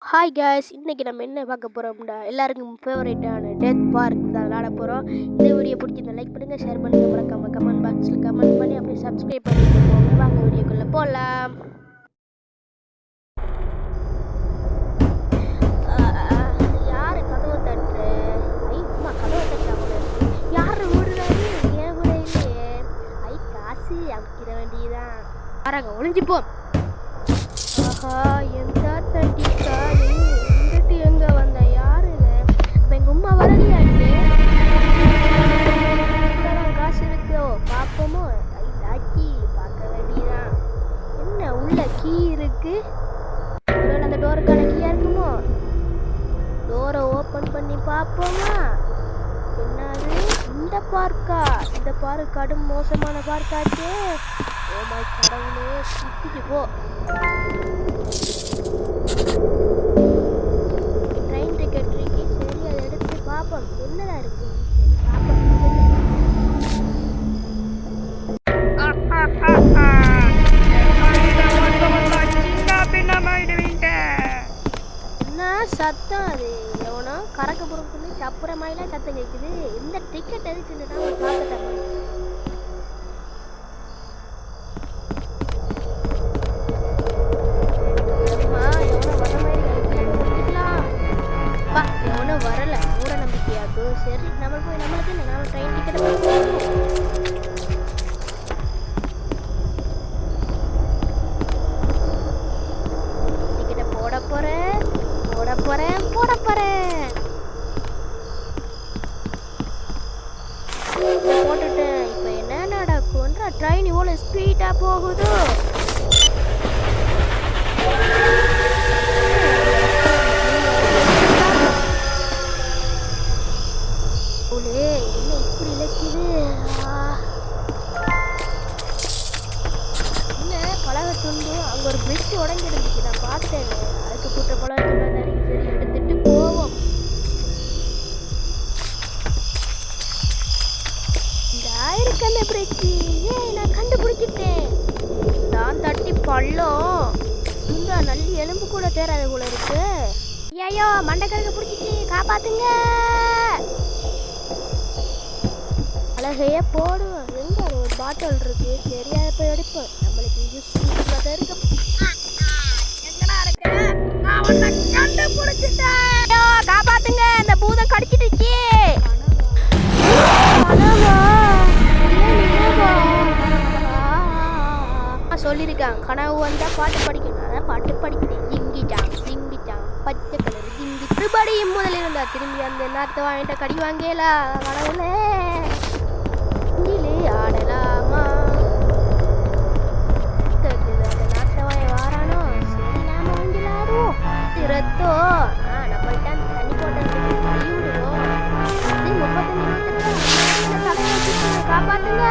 Hi guys, இன்னைக்கு நம்ம என்ன பார்க்க போகிறோம்டா, எல்லாருக்கும் ஃபேவரேட்டான டெத் பார்க் தான் விளாட போகிறோம். இந்த வீடியோ பிடிச்சிருந்தா லைக் பண்ணுங்கள், ஷேர் பண்ணுங்கள், மறக்காம கமெண்ட் பாக்ஸில் கமெண்ட் பண்ணி அப்படியே சப்ஸ்கிரைப் பண்ணிட்டு போங்க. வாங்க வீடியோக்குள்ளே போகலாம். யார் கதவை தட்டுற? அம்மா கதவை தட்டாமல் யார் விடுறாரு? ஏன் கூட இல்லையே. காசு அமைக்கிற வேண்டியதான். பாருங்க, ஒளிஞ்சுப்போம். ஆஹா, எந்த தட்டிக்கா நீ இங்கிட்டு எங்க வந்த? யாருங்க? அப்ப எங்க உமா வரலையாட்டு? காசு இருக்கோ பாப்போமோ? லாக்கி பார்க்க வேண்டியதான். என்ன உள்ள கீ இருக்கு? ஒருவேளை அந்த டோருக்கான கீயா இருக்குமோ? டோரை ஓப்பன் பண்ணி பார்ப்போமா? என்னது இந்த பார்க்கா? இந்த பார்க் கடும் மோசமான பார்க்காச்சே. ஓ மை கடவுளே, சுத்திட்டு போ. ட்ரெயின் டிக்கெட் இருக்கு. சரி, அதை எடுத்து பார்ப்போம் என்னடா இருக்கு. என்ன சத்தம் அது? எவனோ கறக்க பொறுப்புன்னு அப்புறமாயிலாம் சத்தம் கேட்குது. இந்த டிக்கெட் எதுக்குன்னு நான் பார்த்துட்டேன். வரல மூட நம்பிக்கையாக்கு. சரி, நம்ம போய் நம்மளுக்கு என்ன, நம்ம ட்ரெயின் டிக்கெட் போட போறேன் போட்டுட்டேன். இப்ப என்ன நடக்கும்ன்ற? ட்ரெயின் இவ்வளவு ஸ்பீடா போகுது. என்ன இப்படி இலக்குது? என்ன பழக துண்டு? அங்க ஒரு பிரிட்ஜ் உடஞ்சி இருந்துச்சு, நான் பார்த்தேன். அதுக்கு கூட்ட பழக துண்டு. சரி, எடுத்துட்டு போவோம். இந்த ஆயிரக்கல்ல பிரிட்ஜ் நான் கண்டுபிடிச்சிட்டேன். தான் தட்டி பள்ளம் துண்டா நல்லி எலும்பு கூட தேராத போல இருக்கு. ஐயோ, மண்டைக்கருக்கு பிடிச்சிட்டு காப்பாத்துங்க. அழகையே போடுவோம். எங்க ஒரு பாட்டில் இருக்கு. சரியா போய் எடுப்போம். நம்மளுக்கு யூஸ்ஃபுல்லாக இருக்கு. எங்கடா இருக்கு? நான் உன்னை கண்டுபிடிச்சிட்டேன். காப்பாத்துங்க, இந்த பூதம் கடிச்சிடுச்சு. சொல்லியிருக்காங்க கனவு வந்தா பாட்டு படிக்கணும். அதான் பாட்டு படிக்கிறேன். ஜிங்கிட்டான் பச்சை கலர் ஜிங்கி. மறுபடியும் முதல்ல இருந்தா திரும்பி அந்த நாத்தை வாங்கிட்ட கடி வாங்கலா கனவுல ஆடலாமா? அந்த நாட்டை வாங்கி வாரானோ. சரி, நாம வாங்கிலாரும். ரத்தோ நம்மள்ட்ட தண்ணி போட்டு கழுவி விடுவோம். 35 காப்பாத்துங்க.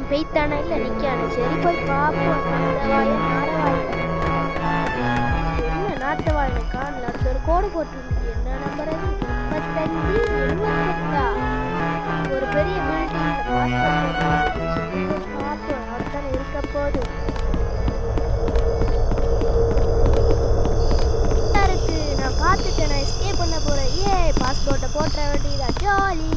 பெய்த்தானா இல்லை நிற்கானு. சரி, போய் பார்ப்போம். என்ன நாட்டு வாயின காணல. அடுத்த ஒரு கோடு போட்டுருந்துச்சு. என்ன நம்பர்? 35 78. ஒரு பெரிய பில்டிங் பார்ப்போம். அடுத்தான இருக்க போது இருக்கு. நான் பார்த்துட்டேன். நான் எஸ்கேப் பண்ண போறேன். பாஸ்போர்ட்டை போட்ட வேண்டியதா. ஜாலி.